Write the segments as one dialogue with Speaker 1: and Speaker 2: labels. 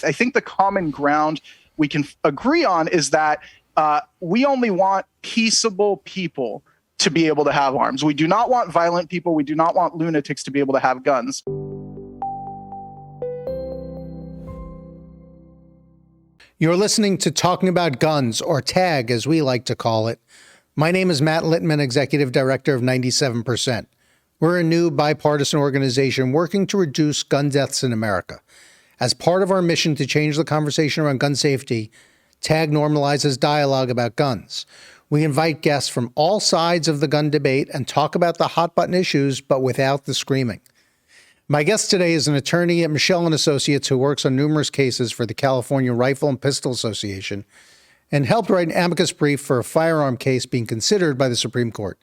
Speaker 1: I think the common ground we can agree on is that we only want peaceable people to be able to have arms. We do not want violent people. We do not want lunatics to be able to have guns.
Speaker 2: You're listening to Talking About Guns, or TAG, as we like to call it. My name is Matt Littman, Executive Director of 97%. We're a new bipartisan organization working to reduce gun deaths in America. As part of our mission to change the conversation around gun safety, TAG normalizes dialogue about guns. We invite guests from all sides of the gun debate and talk about the hot-button issues, but without the screaming. My guest today is an attorney at Michelle & Associates who works on numerous cases for the California Rifle and Pistol Association and helped write an amicus brief for a firearm case being considered by the Supreme Court.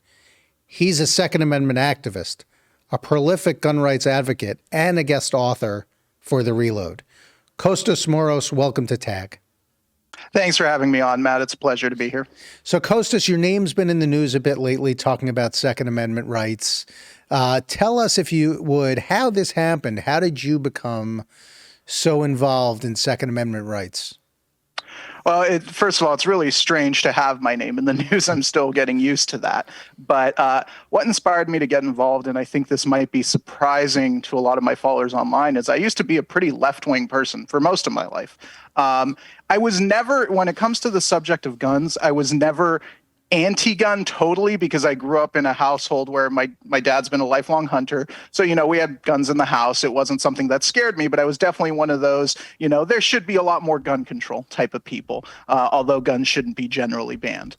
Speaker 2: He's a Second Amendment activist, a prolific gun rights advocate, and a guest author for The Reload. Kostas Moros, welcome to TAG.
Speaker 1: Thanks for having me on, Matt. It's a pleasure to be here.
Speaker 2: So, Kostas, your name's been in the news a bit lately talking about Second Amendment rights. Tell us, if you would, how this happened. How did you become so involved in Second Amendment rights?
Speaker 1: Well, first of all, it's really strange to have my name in the news. I'm still getting used to that. But what inspired me to get involved, and I think this might be surprising to a lot of my followers online, is I used to be a pretty left-wing person for most of my life. I was never, when it comes to the subject of guns, I was never anti-gun totally, because I grew up in a household where my dad's been a lifelong hunter. So, we had guns in the house. It wasn't something that scared me, but I was definitely one of those, there should be a lot more gun control type of people, although guns shouldn't be generally banned.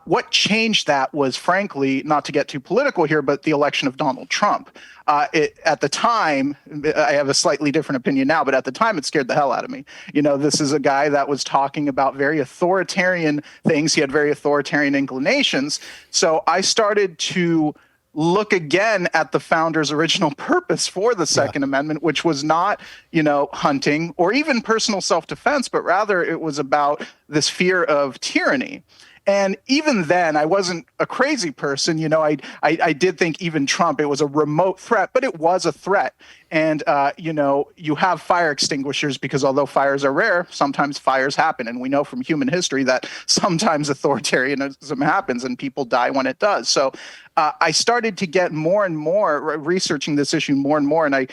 Speaker 1: What changed that was, frankly, not to get too political here, but the election of Donald Trump. At the time, I have a slightly different opinion now, but at the time it scared the hell out of me. This is a guy that was talking about very authoritarian things. He had very authoritarian inclinations. So I started to look again at the founders' original purpose for the Second Amendment, which was not, hunting or even personal self-defense, but rather it was about this fear of tyranny. And even then, I wasn't a crazy person. I did think even Trump, it was a remote threat, but it was a threat. And, you have fire extinguishers because although fires are rare, sometimes fires happen. And we know from human history that sometimes authoritarianism happens and people die when it does. So I started to get more and more researching this issue more and more. And I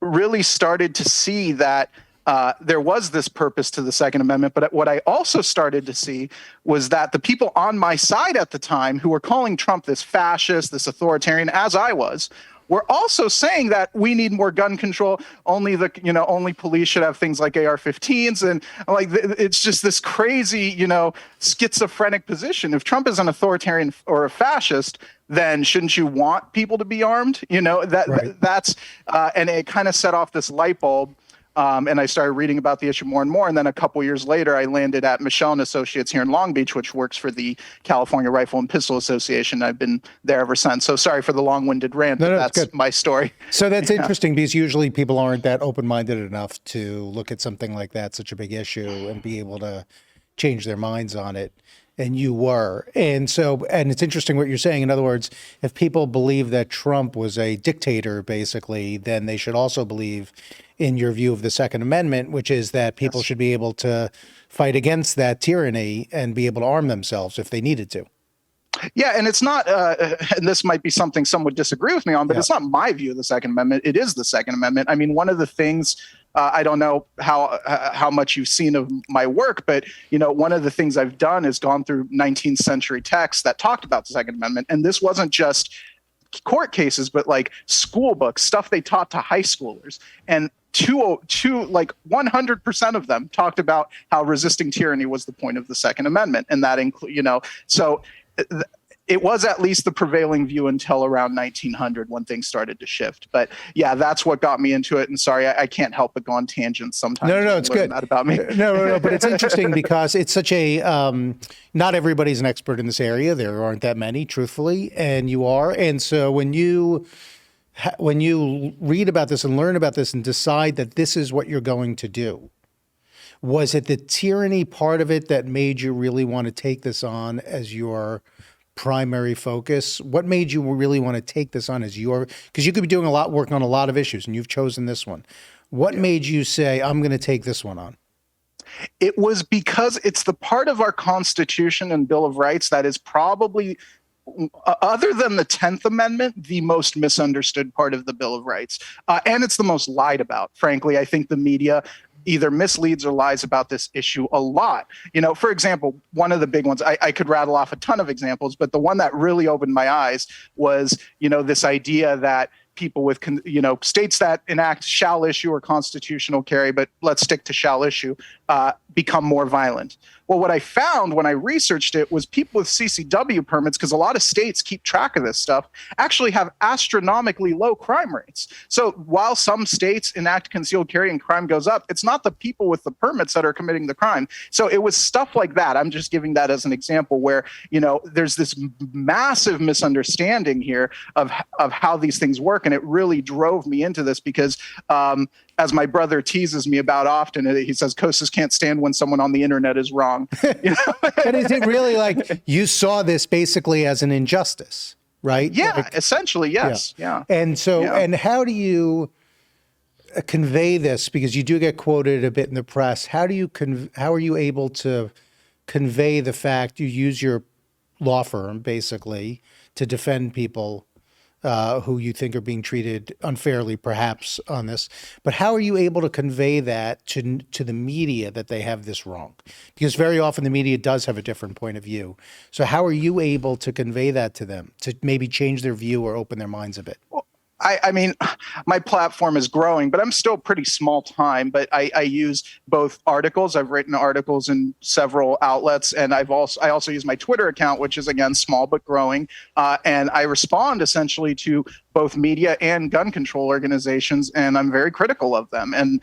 Speaker 1: really started to see that there was this purpose to the Second Amendment, but what I also started to see was that the people on my side at the time who were calling Trump this fascist, this authoritarian, as I was, were also saying that we need more gun control. Only police should have things like AR-15s, and it's just this crazy, schizophrenic position. If Trump is an authoritarian or a fascist, then shouldn't you want people to be armed? That's and it kind of set off this light bulb. And I started reading about the issue more and more. And then a couple years later, I landed at Michelle & Associates here in Long Beach, which works for the California Rifle and Pistol Association. I've been there ever since. So sorry for the long-winded rant, but that's good. My story.
Speaker 2: So that's interesting, because usually people aren't that open-minded enough to look at something like that, such a big issue, and be able to change their minds on it. And you were. And it's interesting what you're saying. In other words, if people believe that Trump was a dictator, basically, then they should also believe in your view of the Second Amendment, which is that people should be able to fight against that tyranny and be able to arm themselves if they needed to.
Speaker 1: Yeah, and it's not, and this might be something some would disagree with me on, but it's not my view of the Second Amendment. It is the Second Amendment. I mean, one of the things, I don't know how much you've seen of my work, but, one of the things I've done is gone through 19th century texts that talked about the Second Amendment. And this wasn't just court cases, but like school books, stuff they taught to high schoolers. And 100% of them talked about how resisting tyranny was the point of the Second Amendment. And that so it was at least the prevailing view until around 1900 when things started to shift. But yeah, that's what got me into it. And sorry, I can't help but go on tangents sometimes.
Speaker 2: No, it's good.
Speaker 1: That about me.
Speaker 2: No, but it's interesting because it's such a, not everybody's an expert in this area. There aren't that many, truthfully, and you are. And so when you read about this and learn about this and decide that this is what you're going to do, was it the tyranny part of it that made you really want to take this on as your primary focus? What made you really want to take this on as because you could be doing working on a lot of issues, and you've chosen this one. What made you say, I'm going to take this one on?
Speaker 1: It was because it's the part of our Constitution and Bill of Rights that is probably, other than the 10th Amendment, the most misunderstood part of the Bill of Rights. And it's the most lied about. Frankly, I think the media either misleads or lies about this issue a lot. For example, one of the big ones, I could rattle off a ton of examples, but the one that really opened my eyes was, this idea that people with, states that enact shall issue or constitutional carry, but let's stick to shall issue, become more violent. Well, what I found when I researched it was people with CCW permits, because a lot of states keep track of this stuff, actually have astronomically low crime rates. So while some states enact concealed carry and crime goes up, it's not the people with the permits that are committing the crime. So it was stuff like that. I'm just giving that as an example where, there's this massive misunderstanding here of how these things work. And it really drove me into this because, as my brother teases me about often, he says, Kostas can't stand when someone on the internet is wrong.
Speaker 2: But is it really like you saw this basically as an injustice, right?
Speaker 1: Yeah,
Speaker 2: like,
Speaker 1: essentially, yes. Yeah.
Speaker 2: And so, and how do you convey this? Because you do get quoted a bit in the press. How are you able to convey the fact you use your law firm basically to defend people who you think are being treated unfairly, perhaps, on this. But how are you able to convey that to the media that they have this wrong? Because very often the media does have a different point of view. So how are you able to convey that to them, to maybe change their view or open their minds a bit?
Speaker 1: I mean, my platform is growing, but I'm still pretty small time. But I use both articles. I've written articles in several outlets, and I also use my Twitter account, which is again small but growing. And I respond essentially to both media and gun control organizations, and I'm very critical of them. And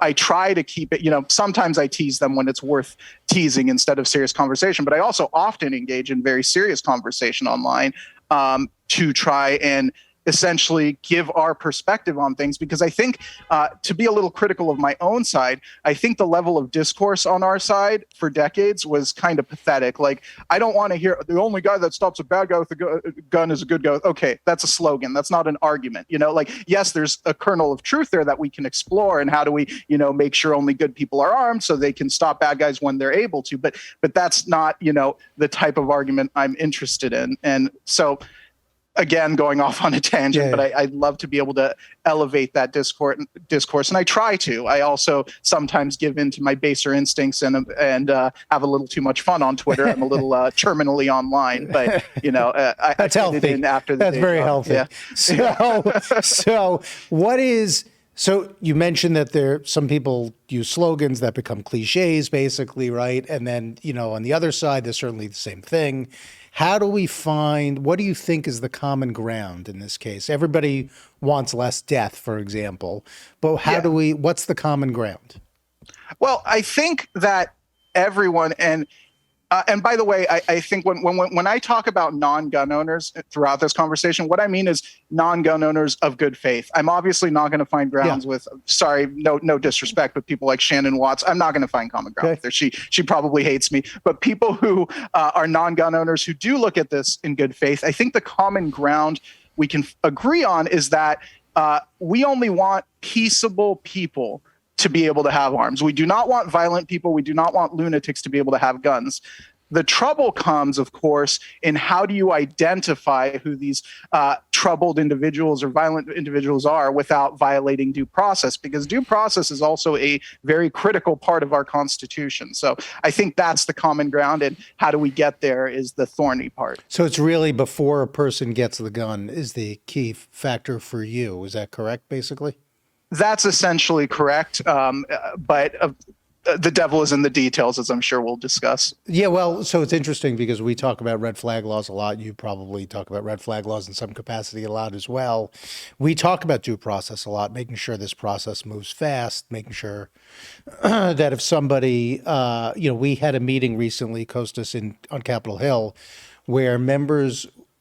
Speaker 1: I try to keep it. Sometimes I tease them when it's worth teasing instead of serious conversation. But I also often engage in very serious conversation online to try and essentially give our perspective on things, because I think to be a little critical of my own side, I think the level of discourse on our side for decades was kind of pathetic. Like, I don't want to hear the only guy that stops a bad guy with a gun is a good guy. Okay, that's a slogan. That's not an argument. Yes, there's a kernel of truth there that we can explore, and how do we, make sure only good people are armed so they can stop bad guys when they're able to. But that's not, the type of argument I'm interested in. And so, again, going off on a tangent, but I'd love to be able to elevate that discourse, and I try to. I also sometimes give in to my baser instincts and have a little too much fun on Twitter. I'm a little terminally online, but
Speaker 2: that's healthy.
Speaker 1: After the
Speaker 2: that's very
Speaker 1: job.
Speaker 2: healthy. Yeah. So what is? So you mentioned that some people use slogans that become cliches, basically, right? And then on the other side, there's certainly the same thing. How do we what do you think is the common ground in this case? Everybody wants less death, for example, but what's the common ground?
Speaker 1: Well, I think that everyone, and by the way, I think when I talk about non-gun owners throughout this conversation, what I mean is non-gun owners of good faith. I'm obviously not going to find grounds with, sorry, no disrespect, but people like Shannon Watts, I'm not going to find common ground with her. She probably hates me. But people who are non-gun owners who do look at this in good faith, I think the common ground we can agree on is that we only want peaceable people to be able to have arms. We do not want violent people. We do not want lunatics to be able to have guns. The trouble comes, of course, in how do you identify who these troubled individuals or violent individuals are without violating due process, because due process is also a very critical part of our Constitution. So I think that's the common ground, and how do we get there is the thorny part.
Speaker 2: So it's really before a person gets the gun is the key factor for you. Is that correct, basically?
Speaker 1: That's essentially correct, but the devil is in the details, as I'm sure we'll discuss.
Speaker 2: Yeah, well, so it's interesting because we talk about red flag laws a lot. You probably talk about red flag laws in some capacity a lot as well. We talk about due process a lot, making sure this process moves fast, making sure that if somebody, we had a meeting recently, Kostas, on Capitol Hill, where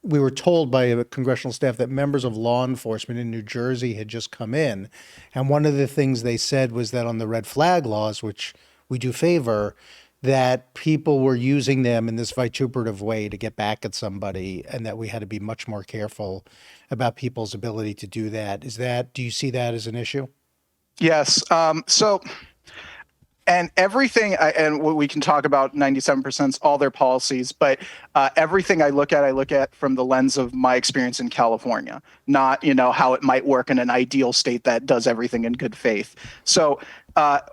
Speaker 2: we were told by a congressional staff that members of law enforcement in New Jersey had just come in. And one of the things they said was that on the red flag laws, which we do favor, that people were using them in this vituperative way to get back at somebody, and that we had to be much more careful about people's ability to do that. Do you see that as an issue?
Speaker 1: Yes. And everything, and we can talk about 97%, all their policies, but everything I look at from the lens of my experience in California, not, how it might work in an ideal state that does everything in good faith. So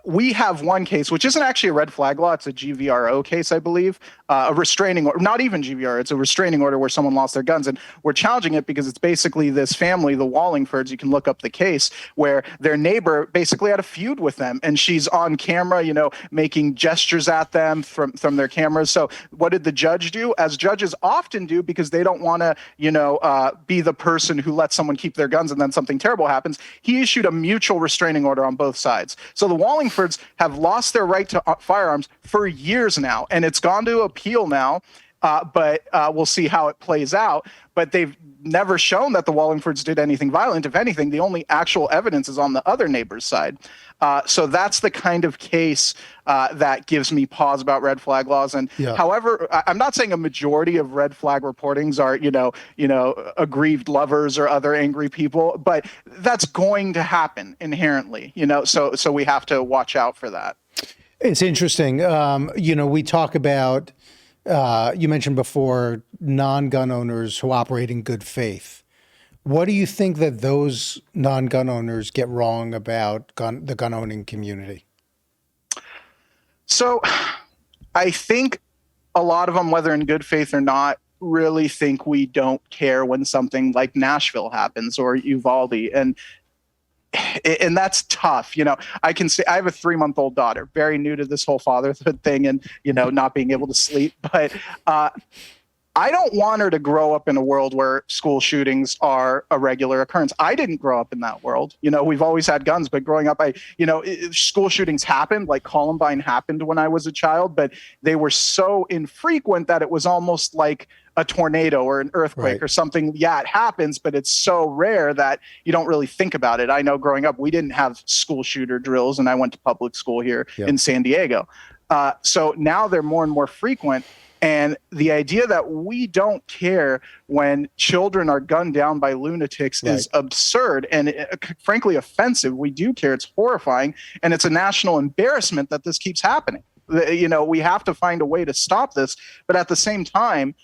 Speaker 1: we have one case, which isn't actually a red flag law. It's a GVRO case, I believe, a restraining order, not even GVR. It's a restraining order where someone lost their guns. And we're challenging it because it's basically this family, the Wallingfords, you can look up the case, where their neighbor basically had a feud with them. And she's on camera, making gestures at them from their cameras. So what did the judge do? As judges often do, because they don't want to, be the person who lets someone keep their guns and then something terrible happens, he issued a mutual restraining order on both sides. So the Wallingfords have lost their right to firearms for years now, and it's gone to appeal now, but we'll see how it plays out. But they've never shown that the Wallingfords did anything violent. If anything, the only actual evidence is on the other neighbor's side. So that's the kind of case that gives me pause about red flag laws. And however, I'm not saying a majority of red flag reportings are, aggrieved lovers or other angry people, but that's going to happen inherently, so we have to watch out for that.
Speaker 2: It's interesting. We talk about, you mentioned before, non-gun owners who operate in good faith. What do you think that those non-gun owners get wrong about the gun owning community?
Speaker 1: So I think a lot of them, whether in good faith or not, really think we don't care when something like Nashville happens or Uvalde. And that's tough. I can say I have a 3-month-old daughter, very new to this whole fatherhood thing and, not being able to sleep. But I don't want her to grow up in a world where school shootings are a regular occurrence. I didn't grow up in that world. We've always had guns, but growing up, school shootings happened, like Columbine happened when I was a child, but they were so infrequent that it was almost like a tornado or an earthquake or something. Yeah, it happens, but it's so rare that you don't really think about it. I know growing up, we didn't have school shooter drills, and I went to public school here in San Diego. So now they're more and more frequent. And the idea that we don't care when children are gunned down by lunatics is absurd and frankly offensive. We do care. It's horrifying. And it's a national embarrassment that this keeps happening. We have to find a way to stop this. But at the same time,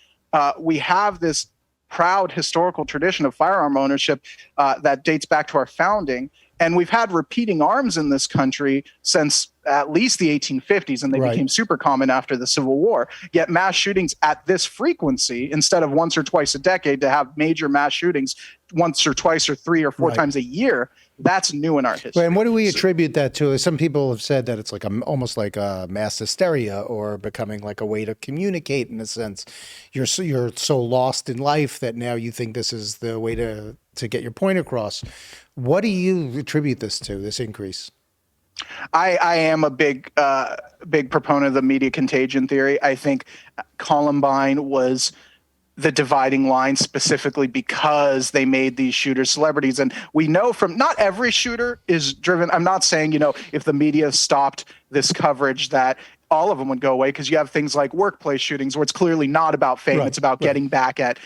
Speaker 1: we have this proud historical tradition of firearm ownership that dates back to our founding. And we've had repeating arms in this country since at least the 1850s, and they became super common after the Civil War. Yet mass shootings at this frequency, instead of once or twice a decade, to have major mass shootings once or twice or 3 or 4 times a year, that's new in our history.
Speaker 2: And what do we attribute that to? Some people have said that it's like almost like a mass hysteria or becoming like a way to communicate in a sense. You're so lost in life that now you think this is the way to get your point across. What do you attribute this to, this increase?
Speaker 1: I am a big proponent of the media contagion theory. I think Columbine was the dividing line specifically because they made these shooters celebrities. And we know from not every shooter is driven. I'm not saying, if the media stopped this coverage that all of them would go away, because you have things like workplace shootings where it's clearly not about fame. It's about getting back at,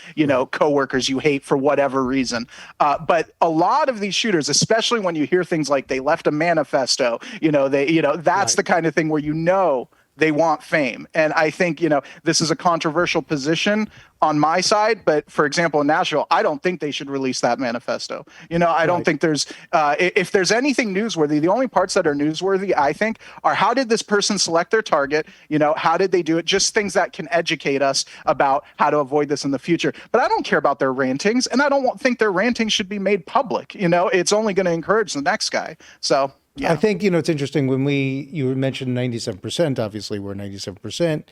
Speaker 1: coworkers you hate for whatever reason. But a lot of these shooters, especially when you hear things like they left a manifesto, that's the kind of thing where they want fame. And I think, this is a controversial position on my side. But for example, in Nashville, I don't think they should release that manifesto. I don't think there's, if there's anything newsworthy, the only parts that are newsworthy, I think, are how did this person select their target? How did they do it? Just things that can educate us about how to avoid this in the future. But I don't care about their rantings, and I don't think their rantings should be made public. It's only going to encourage the next guy. So. Yeah.
Speaker 2: I think, it's interesting when you mentioned 97%, obviously we're 97%,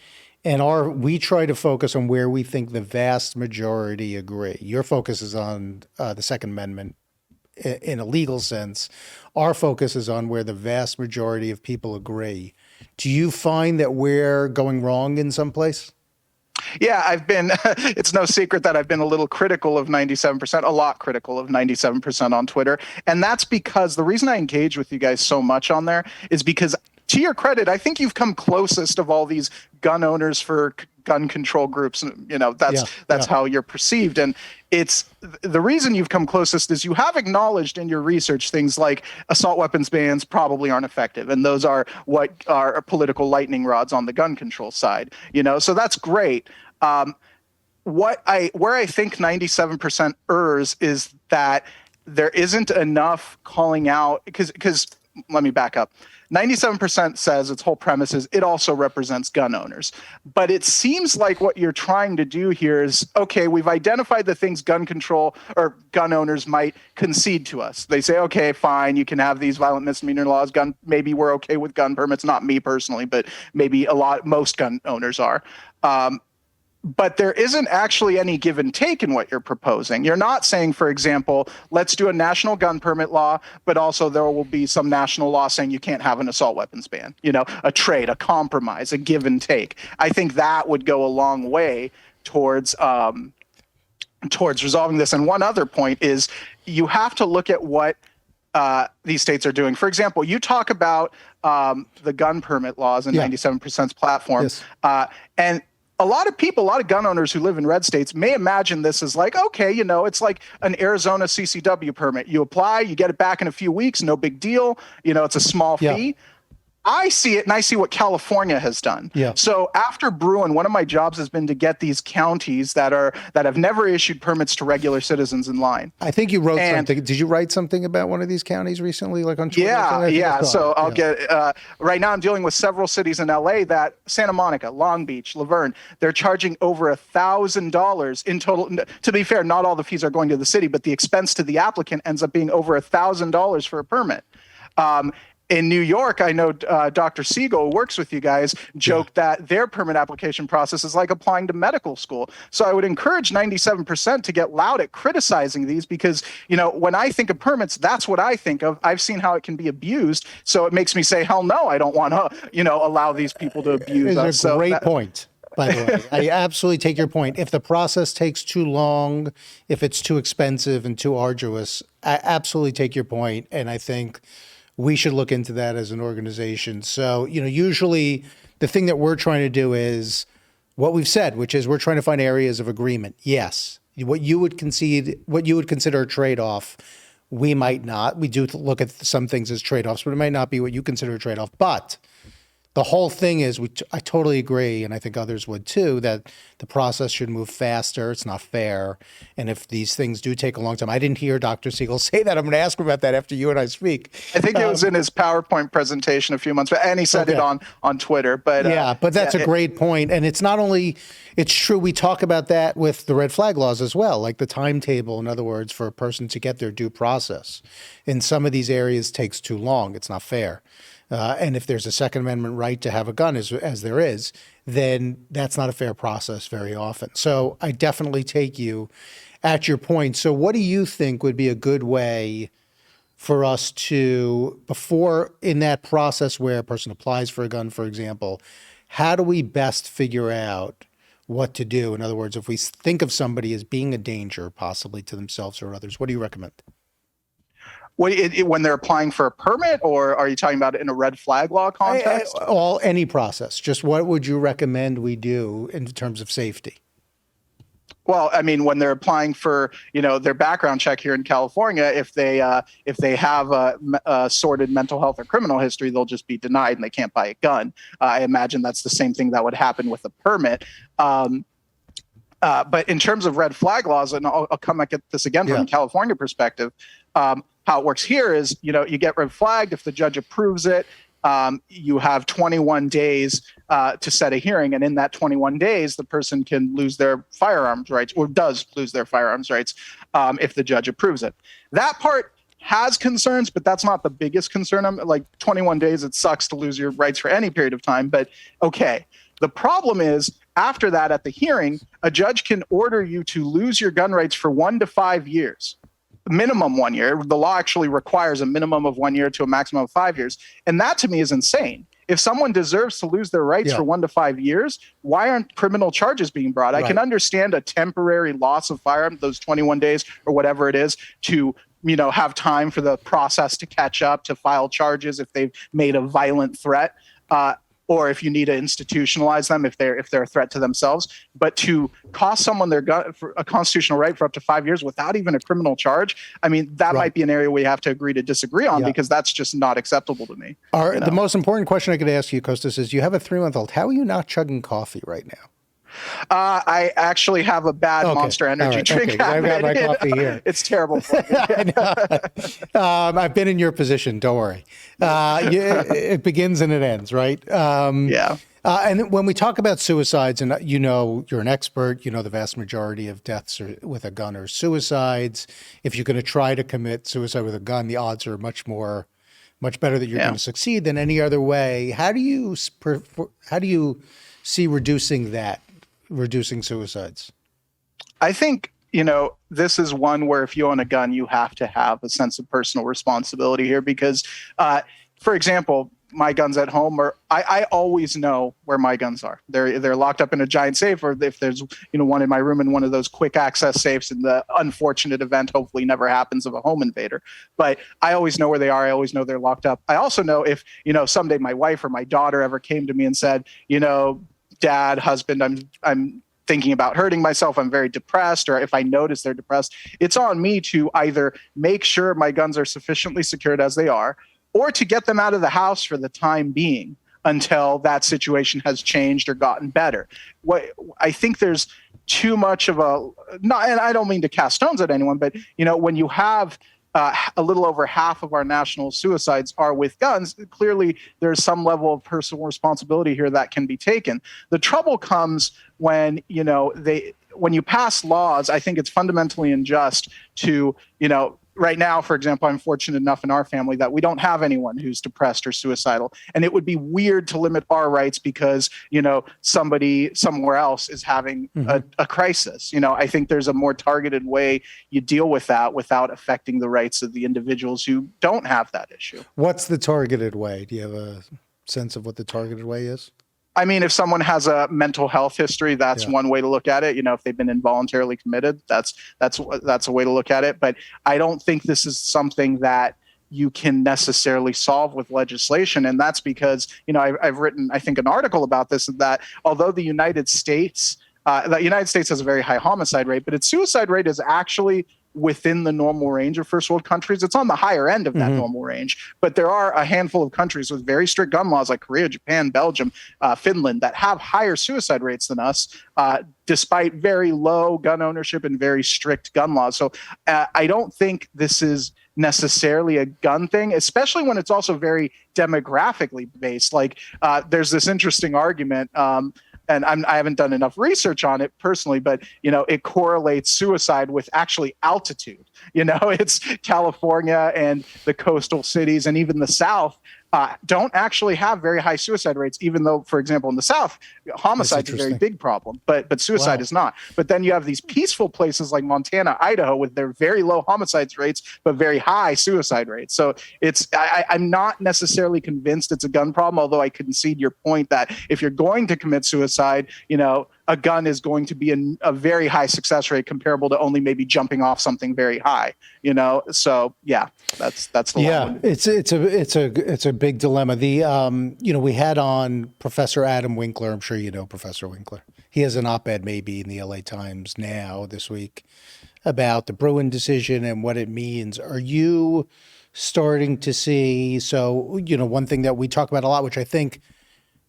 Speaker 2: and we try to focus on where we think the vast majority agree. Your focus is on the Second Amendment in a legal sense. Our focus is on where the vast majority of people agree. Do you find that we're going wrong in some place?
Speaker 1: Yeah, it's no secret that I've been a little critical of 97%, a lot critical of 97% on Twitter. And that's because the reason I engage with you guys so much on there is because to your credit, I think you've come closest of all these gun owners for gun control groups. That's how you're perceived. And it's the reason you've come closest is you have acknowledged in your research things like assault weapons bans probably aren't effective. And those are what are political lightning rods on the gun control side, so that's great. Where I think 97% errs is that there isn't enough calling out because let me back up. 97% says its whole premise is it also represents gun owners. But it seems like what you're trying to do here is, okay, we've identified the things gun control or gun owners might concede to us. They say, okay, fine, you can have these violent misdemeanor laws. Maybe we're okay with gun permits. Not me personally, but maybe most gun owners are. But there isn't actually any give and take in what you're proposing. You're not saying, for example, let's do a national gun permit law, but also there will be some national law saying you can't have an assault weapons ban, a trade, a compromise, a give and take. I think that would go a long way towards resolving this. And one other point is you have to look at what these states are doing. For example, you talk about the gun permit laws in 97%'s platform.
Speaker 2: Yes.
Speaker 1: And a lot of gun owners who live in red states may imagine this as like, okay, it's like an Arizona CCW permit. You apply, you get it back in a few weeks, no big deal. It's a small fee. I see it, and I see what California has done.
Speaker 2: Yeah.
Speaker 1: So after Bruin, one of my jobs has been to get these counties that have never issued permits to regular citizens in line.
Speaker 2: I think you wrote something. Did you write something about one of these counties recently, like on Twitter?
Speaker 1: Yeah. So I'll get. Right now, I'm dealing with several cities in LA that Santa Monica, Long Beach, Laverne. They're charging over $1,000 in total. To be fair, not all the fees are going to the city, but the expense to the applicant ends up being over $1,000 for a permit. In New York, I know Dr. Siegel, who works with you guys, joked that their permit application process is like applying to medical school. So I would encourage 97% to get loud at criticizing these because, when I think of permits, that's what I think of. I've seen how it can be abused. So it makes me say, hell no, I don't want to, allow these people to abuse us.
Speaker 2: It's a great point. By the way, I absolutely take your point. If the process takes too long, if it's too expensive and too arduous, I absolutely take your point. And I think we should look into that as an organization. So, usually the thing that we're trying to do is what we've said, which is we're trying to find areas of agreement. Yes, what you would consider a trade-off, we might not. We do look at some things as trade-offs, but it might not be what you consider a trade-off. But the whole thing is, I totally agree, and I think others would too, that the process should move faster. It's not fair. And if these things do take a long time, I didn't hear Dr. Siegel say that. I'm going to ask him about that after you and I speak.
Speaker 1: I think it was in his PowerPoint presentation a few months back, and he said it on Twitter. But
Speaker 2: but that's a great point. And it's not only, it's true, we talk about that with the red flag laws as well, like the timetable, in other words, for a person to get their due process. In some of these areas takes too long. It's not fair. And if there's a Second Amendment right to have a gun, as there is, then that's not a fair process very often. So I definitely take you at your point. So what do you think would be a good way for us to, before in that process where a person applies for a gun, for example, how do we best figure out what to do? In other words, if we think of somebody as being a danger possibly to themselves or others, what do you recommend?
Speaker 1: When they're applying for a permit, or are you talking about it in a red flag law context?
Speaker 2: Any process. Just what would you recommend we do in terms of safety?
Speaker 1: Well, I mean, when they're applying for, their background check here in California, if they have a sordid mental health or criminal history, they'll just be denied and they can't buy a gun. I imagine that's the same thing that would happen with a permit. But in terms of red flag laws, and I'll come back at this again from a California perspective, how it works here is, you get red flagged. If the judge approves it, you have 21 days to set a hearing. And in that 21 days, the person can lose their firearms rights, or does lose their firearms rights if the judge approves it. That part has concerns, but that's not the biggest concern. I'm like 21 days, it sucks to lose your rights for any period of time, but okay. The problem is, after that, at the hearing, a judge can order you to lose your gun rights for 1 to 5 years. Minimum 1 year. The law actually requires a minimum of 1 year to a maximum of 5 years. And that to me is insane. If someone deserves to lose their rights for 1 to 5 years, why aren't criminal charges being brought? Right. I can understand a temporary loss of firearm, those 21 days or whatever it is, to have time for the process to catch up, to file charges if they've made a violent threat, or if you need to institutionalize them if they're a threat to themselves. But to cost someone their gun for a constitutional right for up to 5 years without even a criminal charge, I mean, that might be an area we have to agree to disagree on, because that's just not acceptable to me.
Speaker 2: The most important question I could ask you, Kostas, is you have a 3-month-old. How are you not chugging coffee right now?
Speaker 1: I actually have a bad Monster Energy drink.
Speaker 2: I've got my coffee here.
Speaker 1: It's terrible for me.
Speaker 2: I've been in your position. Don't worry. It begins and it ends, right?
Speaker 1: Yeah.
Speaker 2: And when we talk about suicides, and you're an expert, the vast majority of deaths with a gun are suicides. If you're going to try to commit suicide with a gun, the odds are much better that you're going to succeed than any other way. How do you see reducing suicides?
Speaker 1: I think, this is one where if you own a gun, you have to have a sense of personal responsibility here because, for example, my guns at home I always know where my guns are. They're locked up in a giant safe, or if there's, one in my room in one of those quick access safes in the unfortunate event, hopefully never happens, of a home invader. But I always know where they are. I always know they're locked up. I also know if, someday my wife or my daughter ever came to me and said, Dad, husband, I'm thinking about hurting myself, I'm very depressed, or if I notice they're depressed, it's on me to either make sure my guns are sufficiently secured as they are, or to get them out of the house for the time being until that situation has changed or gotten better. I think there's too much of and I don't mean to cast stones at anyone, but when you have a little over half of our national suicides are with guns, clearly there's some level of personal responsibility here that can be taken. The trouble comes when, when you pass laws. I think it's fundamentally unjust to, right now, for example, I'm fortunate enough in our family that we don't have anyone who's depressed or suicidal. And it would be weird to limit our rights because, somebody somewhere else is having a crisis. I think there's a more targeted way you deal with that without affecting the rights of the individuals who don't have that issue.
Speaker 2: What's the targeted way? Do you have a sense of what the targeted way is?
Speaker 1: I mean, if someone has a mental health history, that's one way to look at it. If they've been involuntarily committed, that's a way to look at it. But I don't think this is something that you can necessarily solve with legislation. And that's because, I've written, I think, an article about this, that although the United States has a very high homicide rate, but its suicide rate is actually within the normal range of first world countries. It's on the higher end of that normal range, but there are a handful of countries with very strict gun laws like Korea, Japan, Belgium, Finland that have higher suicide rates than us, despite very low gun ownership and very strict gun laws. So I don't think this is necessarily a gun thing, especially when it's also very demographically based. Like there's this interesting argument, and I haven't done enough research on it personally, but, it correlates suicide with actually altitude. It's California and the coastal cities and even the South don't actually have very high suicide rates, even though, for example, in the South, homicide is a very big problem, but suicide is not. But then you have these peaceful places like Montana, Idaho, with their very low homicide rates, but very high suicide rates. So I'm not necessarily convinced it's a gun problem, although I concede your point that if you're going to commit suicide, a gun is going to be a very high success rate comparable to only maybe jumping off something very high, So yeah, that's the
Speaker 2: one. It's a big dilemma. We had on Professor Adam Winkler. I'm sure you know Professor Winkler. He has an op-ed maybe in the LA Times now this week about the Bruen decision and what it means. Are you starting to see? So one thing that we talk about a lot, which I think.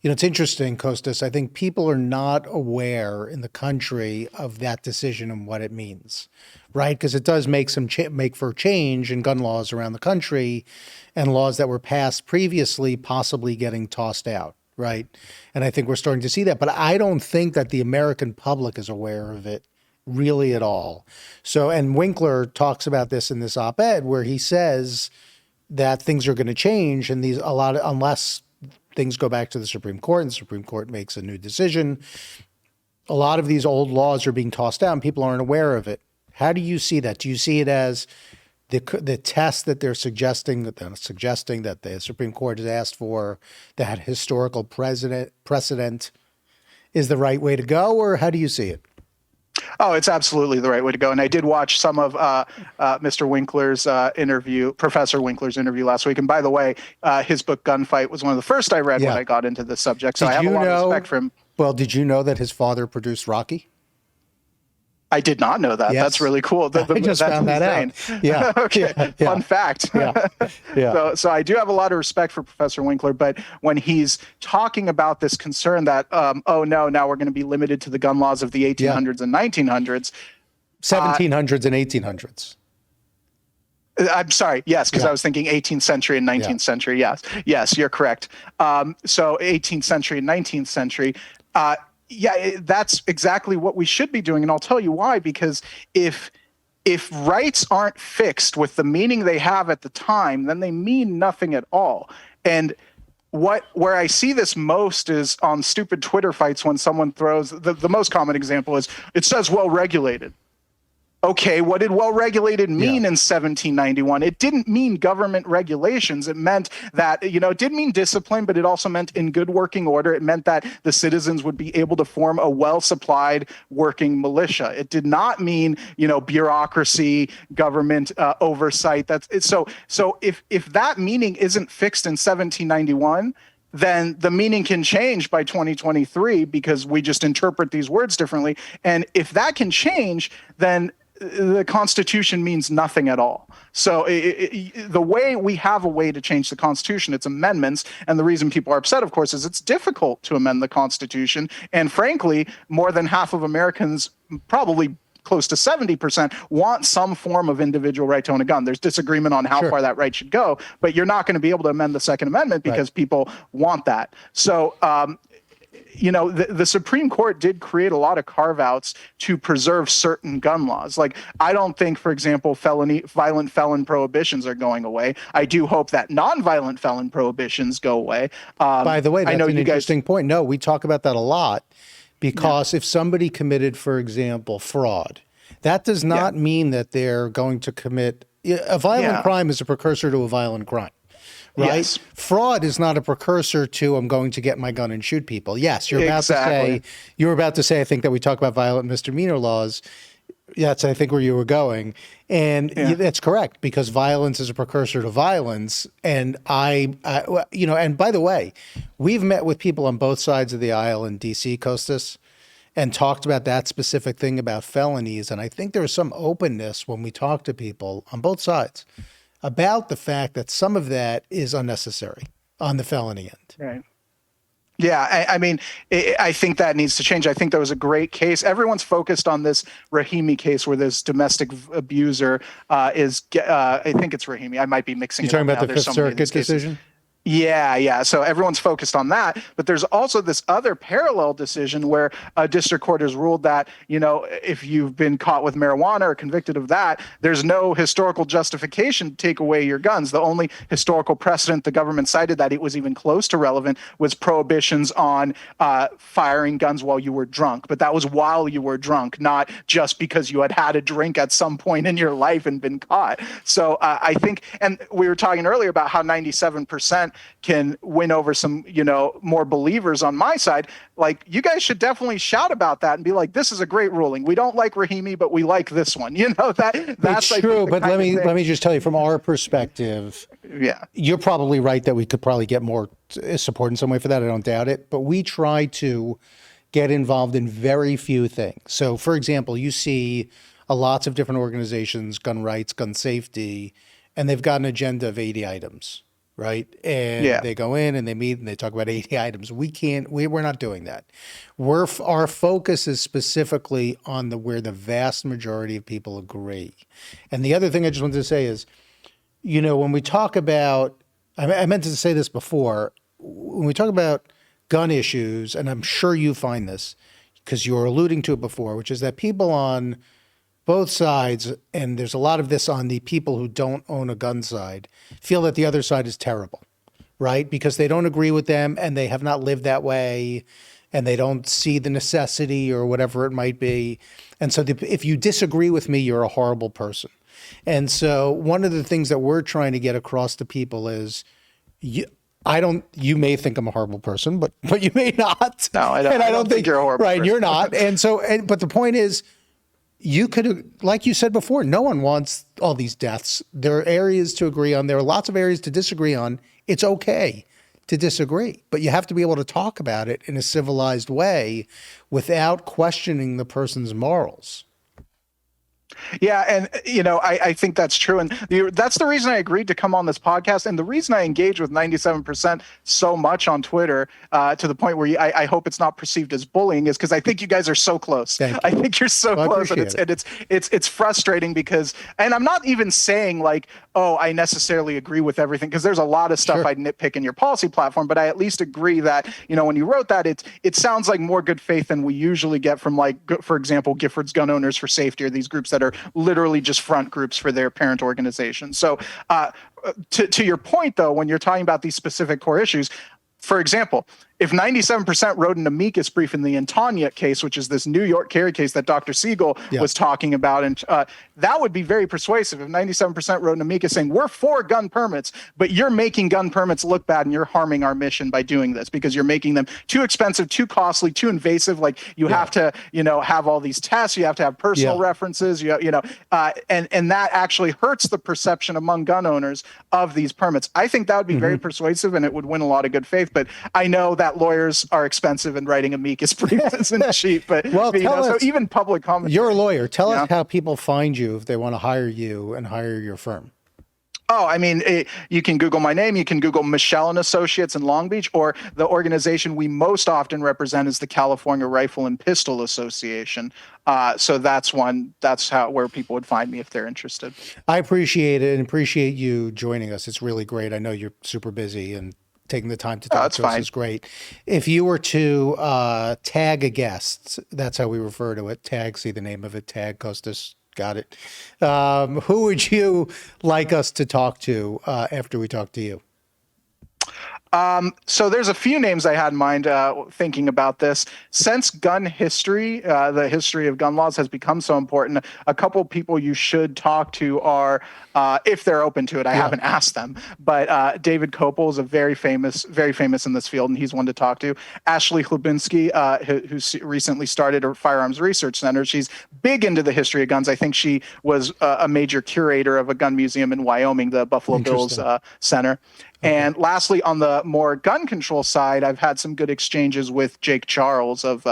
Speaker 2: It's interesting, Kostas. I think people are not aware in the country of that decision and what it means, right? Because it does make for change in gun laws around the country and laws that were passed previously possibly getting tossed out, right? And I think we're starting to see that. But I don't think that the American public is aware of it really at all. So, and Winkler talks about this in this op-ed where he says that things are going to change and unless things go back to the Supreme Court and the Supreme Court makes a new decision. A lot of these old laws are being tossed out and people aren't aware of it. How do you see that? Do you see it as the test that they're suggesting that the Supreme Court has asked for, that historical precedent is the right way to go, or how do you see it?
Speaker 1: Oh, it's absolutely the right way to go. And I did watch some of Mr. Winkler's interview, Professor Winkler's interview last week. And by the way, his book Gunfight was one of the first I read when I got into this subject. So I have a lot of respect for him.
Speaker 2: Well, did you know that his father produced Rocky?
Speaker 1: I did not know that.
Speaker 2: Yes.
Speaker 1: That's really cool.
Speaker 2: I just found that out. Yeah.
Speaker 1: Okay.
Speaker 2: Yeah.
Speaker 1: Fun fact.
Speaker 2: Yeah. Yeah.
Speaker 1: So I do have a lot of respect for Professor Winkler, but when he's talking about this concern that, oh no, now we're going to be limited to the gun laws of the 1800s and 1900s.
Speaker 2: 1700s and 1800s.
Speaker 1: I'm sorry. Yes, because I was thinking 18th century and 19th century. Yes, you're correct. So 18th century and 19th century. That's exactly what we should be doing. And I'll tell you why, because if rights aren't fixed with the meaning they have at the time, then they mean nothing at all. And where I see this most is on stupid Twitter fights when someone throws the most common example is it says well regulated. Okay, what did well-regulated mean in 1791? It didn't mean government regulations. It meant that, it didn't mean discipline, but it also meant in good working order. It meant that the citizens would be able to form a well-supplied working militia. It did not mean, bureaucracy, government oversight. So if that meaning isn't fixed in 1791, then the meaning can change by 2023 because we just interpret these words differently. And if that can change, then the Constitution means nothing at all. So the way we have a way to change the Constitution, it's amendments. And the reason people are upset, of course, is it's difficult to amend the Constitution. And frankly, more than half of Americans, probably close to 70%, want some form of individual right to own a gun. There's disagreement on how far that right should go, but you're not going to be able to amend the Second Amendment because people want that. So, the Supreme Court did create a lot of carve-outs to preserve certain gun laws. Like, I don't think, for example, violent felon prohibitions are going away. I do hope that non-violent felon prohibitions go away.
Speaker 2: By the way, that's an interesting point. No, we talk about that a lot because if somebody committed, for example, fraud, that does not mean that they're going to commit a violent crime is a precursor to a violent crime. Right? Yes. Fraud is not a precursor to I'm going to get my gun and shoot people. Yes, you're about to say I think that we talk about violent misdemeanor laws. That's I think where you were going. And that's correct because violence is a precursor to violence. And and by the way, we've met with people on both sides of the aisle in DC, Kostas, and talked about that specific thing about felonies. And I think there was some openness when we talk to people on both sides about the fact that some of that is unnecessary on the felony end.
Speaker 1: Right. Yeah, I think that needs to change. I think there was a great case. Everyone's focused on this Rahimi case where this domestic abuser is, I think it's Rahimi. I might be mixing it up.
Speaker 2: You're talking about the Fifth Circuit decision?
Speaker 1: Yeah. So everyone's focused on that. But there's also this other parallel decision where a district court has ruled that, if you've been caught with marijuana or convicted of that, there's no historical justification to take away your guns. The only historical precedent the government cited that it was even close to relevant was prohibitions on firing guns while you were drunk. But that was while you were drunk, not just because you had a drink at some point in your life and been caught. So I think, and we were talking earlier about how 97% can win over some, more believers on my side. Like, you guys should definitely shout about that and be like, this is a great ruling. We don't like Rahimi, but we like this one. That's
Speaker 2: true. But let me just tell you from our perspective. Yeah, you're probably right that we could probably get more support in some way for that. I don't doubt it. But we try to get involved in very few things. So, for example, you see lots of different organizations, gun rights, gun safety, and they've got an agenda of 80 items. Right. And they go in and they meet and they talk about 80 items. We're not doing that. Our focus is specifically on where the vast majority of people agree. And the other thing I just wanted to say is, when we talk about, I meant to say this before, when we talk about gun issues, and I'm sure you find this because you were alluding to it before, which is that people on both sides, and there's a lot of this on the people who don't own a gun side, feel that the other side is terrible, right? Because they don't agree with them and they have not lived that way and they don't see the necessity or whatever it might be. And so if you disagree with me, you're a horrible person. And so one of the things that we're trying to get across to people is you may think I'm a horrible person, but you may not.
Speaker 1: No, I don't think you're a horrible person.
Speaker 2: Right, you're not. And so, but the point is, you could, like you said before, no one wants all these deaths. There are areas to agree on. There are lots of areas to disagree on. It's okay to disagree, but you have to be able to talk about it in a civilized way without questioning the person's morals.
Speaker 1: Yeah, and I think that's true, and that's the reason I agreed to come on this podcast, and the reason I engage with 97% so much on Twitter, to the point where I hope it's not perceived as bullying, is because I think you guys are so close.
Speaker 2: Thank you.
Speaker 1: I think you're so
Speaker 2: Well,
Speaker 1: close, and it's frustrating because, and I'm not even saying like, oh, I necessarily agree with everything, because there's a lot of stuff
Speaker 2: Sure.
Speaker 1: I'd nitpick in your policy platform, but I at least agree that when you wrote that, it sounds like more good faith than we usually get from, like, for example, Giffords Gun Owners for Safety, or these groups that are literally just front groups for their parent organization. So to your point, though, when you're talking about these specific core issues, for example, if 97% wrote an amicus brief in the Antoniuk case, which is this New York carry case that Dr. Siegel was talking about, and that would be very persuasive if 97% wrote an amicus saying, we're for gun permits, but you're making gun permits look bad and you're harming our mission by doing this because you're making them too expensive, too costly, too invasive. Like, you have to, have all these tests, you have to have personal references, and that actually hurts the perception among gun owners of these permits. I think that would be very persuasive, and it would win a lot of good faith. But I know that lawyers are expensive, and writing amicus briefs isn't cheap. But so even public comment.
Speaker 2: You're a lawyer. Tell us how people find you if they want to hire you and hire your firm.
Speaker 1: Oh, I mean, you can Google my name. You can Google Michelle and Associates in Long Beach, or the organization we most often represent is the California Rifle and Pistol Association. So that's where people would find me if they're interested. I
Speaker 2: appreciate it, and appreciate you joining us. It's really great. I know you're super busy, and taking the time to talk to us is great. If you were to tag a guest, that's how we refer to it. Tag, see the name of it. Tag Kostas. Got it. Who would you like us to talk to after we talk to you?
Speaker 1: So there's a few names I had in mind thinking about this. Since gun history, the history of gun laws has become so important, a couple people you should talk to are, if they're open to it, I haven't asked them, but David Kopel is very famous in this field, and he's one to talk to. Ashley Chlebinski, who's recently started a firearms research center. She's big into the history of guns. I think she was a major curator of a gun museum in Wyoming, the Buffalo Bills Center. And lastly, on the more gun control side, I've had some good exchanges with Jake Charles of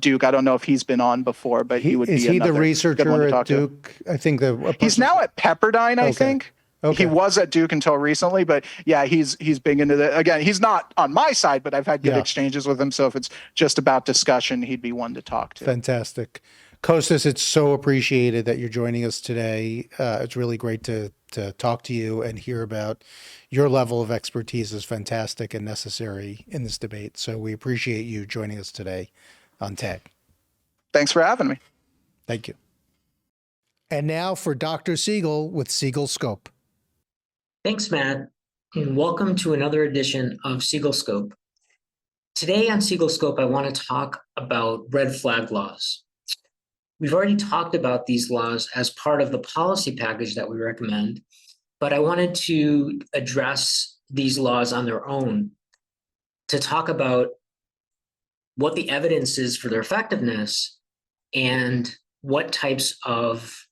Speaker 1: Duke. I don't know if he's been on before, but he would be another. Is he the
Speaker 2: researcher at Duke? I think
Speaker 1: he's now at Pepperdine. I think.
Speaker 2: Okay.
Speaker 1: He was at Duke until recently, but yeah, he's big into the. Again, he's not on my side, but I've had good exchanges with him. So if it's just about discussion, he'd be one to talk to.
Speaker 2: Fantastic. Kostas, it's so appreciated that you're joining us today. It's really great to talk to you and hear about your level of expertise is fantastic and necessary in this debate. So we appreciate you joining us today on TAG.
Speaker 1: Thanks for having me.
Speaker 2: Thank you. And now for Dr. Siegel with Siegel Scope.
Speaker 3: Thanks, Matt, and welcome to another edition of Siegel Scope. Today on Siegel Scope, I want to talk about red flag laws. We've already talked about these laws as part of the policy package that we recommend, but I wanted to address these laws on their own to talk about what the evidence is for their effectiveness and what types of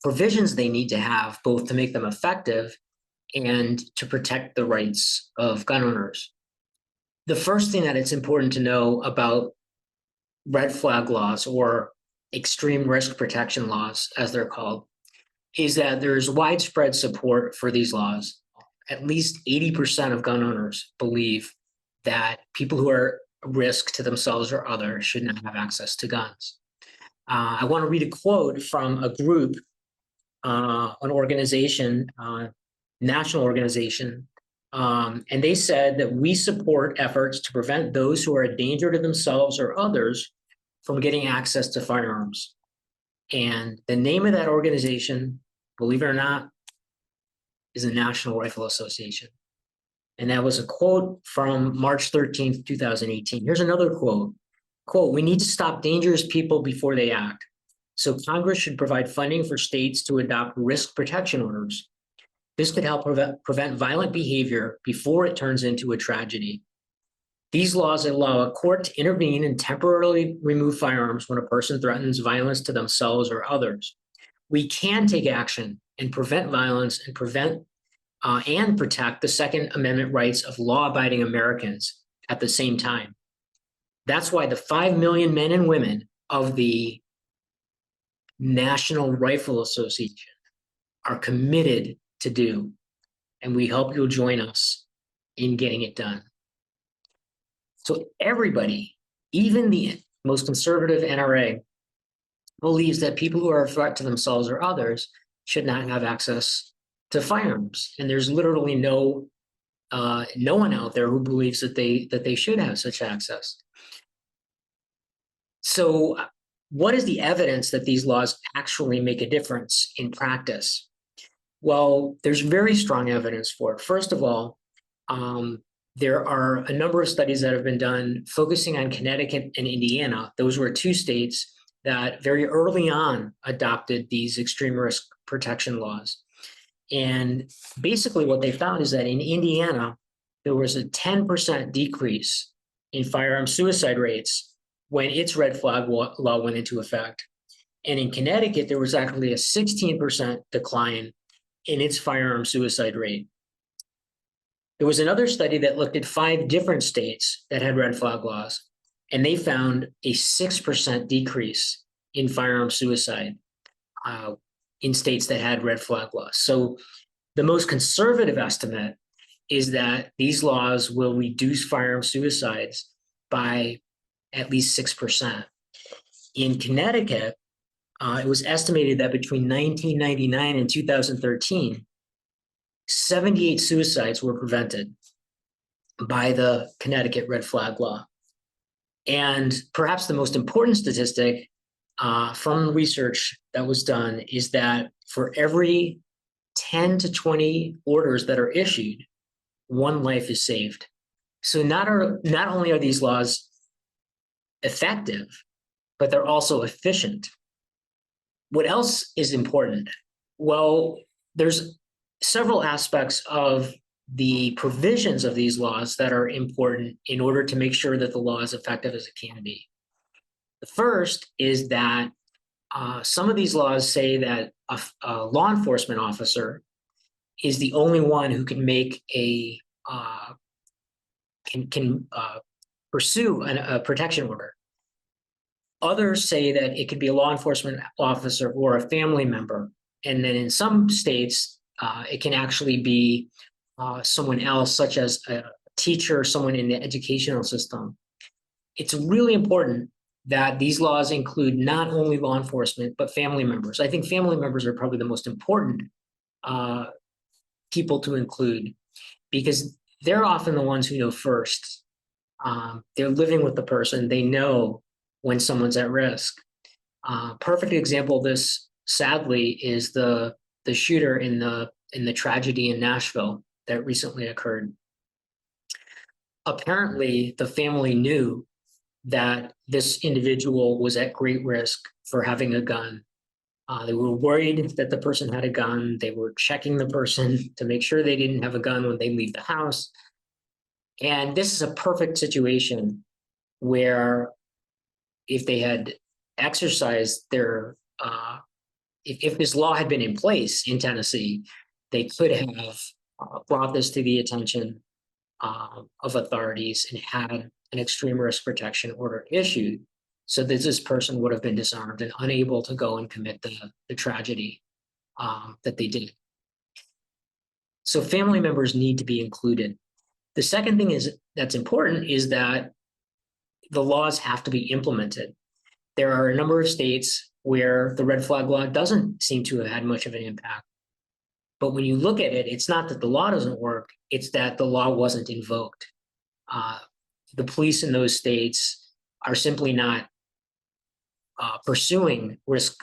Speaker 3: provisions they need to have, both to make them effective and to protect the rights of gun owners. The first thing that it's important to know about red flag laws, or extreme risk protection laws, as they're called, is that there's widespread support for these laws. At least 80% of gun owners believe that people who are a risk to themselves or others should not have access to guns. I want to read a quote from a group, an organization, national organization, and they said that we support efforts to prevent those who are a danger to themselves or others from getting access to firearms. And the name of that organization, believe it or not, is the National Rifle Association. And that was a quote from March 13th, 2018. Here's another quote. Quote, "We need to stop dangerous people before they act. So Congress should provide funding for states to adopt risk protection orders. This could help prevent violent behavior before it turns into a tragedy." These laws allow a court to intervene and temporarily remove firearms when a person threatens violence to themselves or others. We can take action and prevent violence and protect the Second Amendment rights of law-abiding Americans at the same time. That's why the 5 million men and women of the National Rifle Association are committed to do, and we hope you'll join us in getting it done. So everybody, even the most conservative NRA, believes that people who are a threat to themselves or others should not have access to firearms. And there's literally no one out there who believes that they should have such access. So what is the evidence that these laws actually make a difference in practice? Well, there's very strong evidence for it. First of all, there are a number of studies that have been done focusing on Connecticut and Indiana. Those were two states that very early on adopted these extreme risk protection laws. And basically what they found is that in Indiana, there was a 10% decrease in firearm suicide rates when its red flag law went into effect. And in Connecticut, there was actually a 16% decline in its firearm suicide rate. There was another study that looked at 5 different states that had red flag laws, and they found a 6% decrease in firearm suicide in states that had red flag laws. So the most conservative estimate is that these laws will reduce firearm suicides by at least 6%. In Connecticut, it was estimated that between 1999 and 2013, 78 suicides were prevented by the Connecticut red flag law. And perhaps the most important statistic from research that was done is that for every 10 to 20 orders that are issued, 1 life is saved. So not only are these laws effective, but they're also efficient. What else is important? Well, there's several aspects of the provisions of these laws that are important in order to make sure that the law is effective as it can be. The first is that some of these laws say that a law enforcement officer is the only one who can make pursue a protection order. Others say that it could be a law enforcement officer or a family member. And then in some states, it can actually be someone else, such as a teacher or someone in the educational system. It's really important that these laws include not only law enforcement, but family members. I think family members are probably the most important people to include, because they're often the ones who know first. They're living with the person. They know when someone's at risk. Perfect example of this, sadly, is the shooter in the tragedy in Nashville that recently occurred. Apparently, the family knew that this individual was at great risk for having a gun. They were worried that the person had a gun. They were checking the person to make sure they didn't have a gun when they leave the house. And this is a perfect situation where if they had exercised their, if this law had been in place in Tennessee, they could have brought this to the attention of authorities and had an extreme risk protection order issued so that this person would have been disarmed and unable to go and commit the tragedy that they did. So family members need to be included. The second thing that's important is that the laws have to be implemented. There are a number of states where the red flag law doesn't seem to have had much of an impact. But when you look at it, it's not that the law doesn't work, it's that the law wasn't invoked. The police in those states are simply not pursuing risk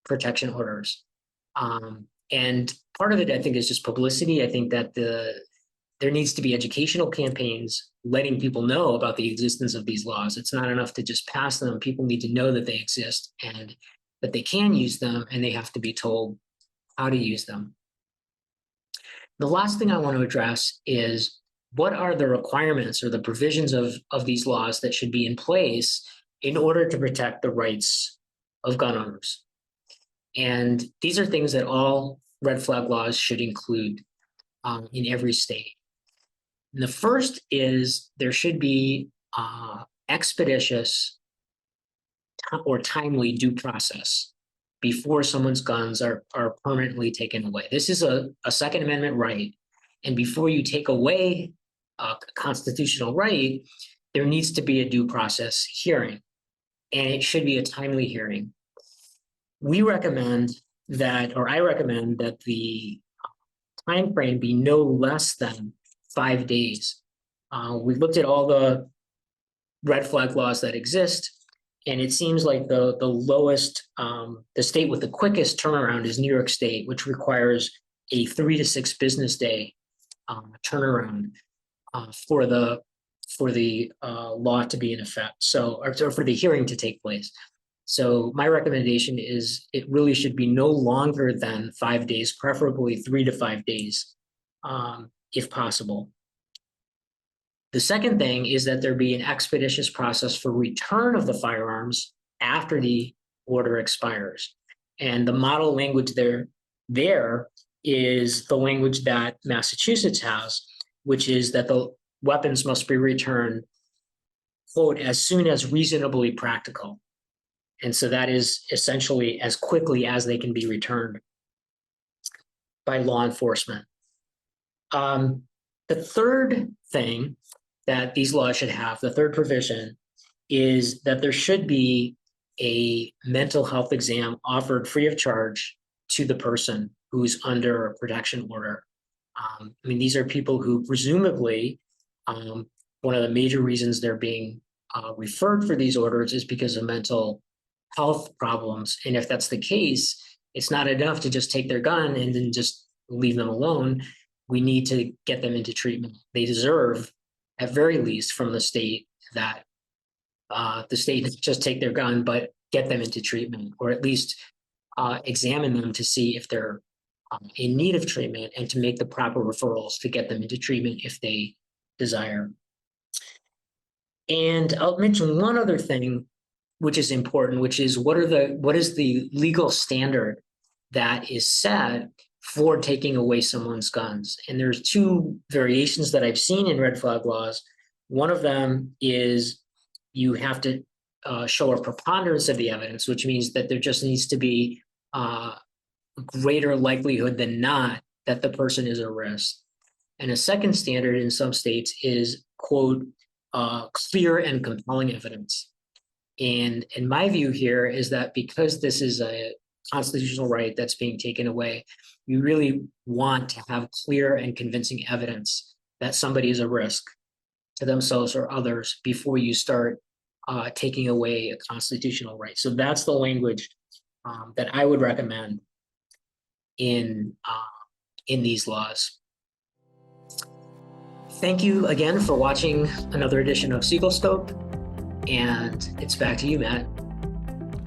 Speaker 3: protection orders. And part of it, I think, is just publicity. I think that there needs to be educational campaigns letting people know about the existence of these laws. It's not enough to just pass them. People need to know that they exist and that they can use them, and they have to be told how to use them. The last thing I want to address is what are the requirements or the provisions of these laws that should be in place in order to protect the rights of gun owners. And these are things that all red flag laws should include in every state. And the first is there should be expeditious or timely due process before someone's guns are permanently taken away. This is a Second Amendment right. And before you take away a constitutional right, there needs to be a due process hearing. And it should be a timely hearing. We recommend that, or I recommend that the time frame be no less than 5 days. We've looked at all the red flag laws that exist, and it seems like the lowest, the state with the quickest turnaround is New York State, which requires a 3 to 6 business day turnaround for the law to be in effect. So, or for the hearing to take place. So my recommendation is it really should be no longer than 5 days, preferably 3 to 5 days, if possible. The second thing is that there be an expeditious process for return of the firearms after the order expires. And the model language there is the language that Massachusetts has, which is that the weapons must be returned, quote, as soon as reasonably practical. And so that is essentially as quickly as they can be returned by law enforcement. The third thing that these laws should have, the third provision, is that there should be a mental health exam offered free of charge to the person who's under a protection order. I mean, these are people who presumably, one of the major reasons they're being referred for these orders is because of mental health problems. And if that's the case, it's not enough to just take their gun and then just leave them alone. We need to get them into treatment. They deserve, at very least, from the state that the state doesn't just take their gun, but get them into treatment, or at least examine them to see if they're in need of treatment and to make the proper referrals to get them into treatment if they desire. And I'll mention one other thing which is important, which is what is the legal standard that is set for taking away someone's guns. And there's two variations that I've seen in red flag laws. One of them is you have to show a preponderance of the evidence, which means that there just needs to be a greater likelihood than not that the person is at risk. And a second standard in some states is, quote, clear and compelling evidence. And my view here is that because this is a constitutional right that's being taken away, you really want to have clear and convincing evidence that somebody is a risk to themselves or others before you start taking away a constitutional right. So that's the language that I would recommend in these laws. Thank you again for watching another edition of Siegel Scope. And it's back to you, Matt.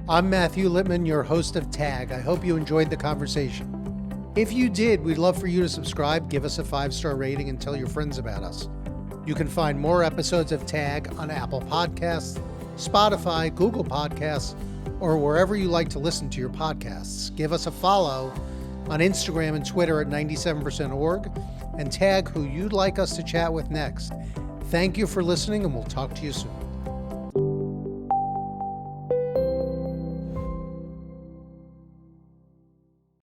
Speaker 2: I'm Matthew Littman, your host of TAG. I hope you enjoyed the conversation. If you did, we'd love for you to subscribe, give us a 5-star rating, and tell your friends about us. You can find more episodes of TAG on Apple Podcasts, Spotify, Google Podcasts, or wherever you like to listen to your podcasts. Give us a follow on Instagram and Twitter at 97%org, and tag who you'd like us to chat with next. Thank you for listening, and we'll talk to you soon.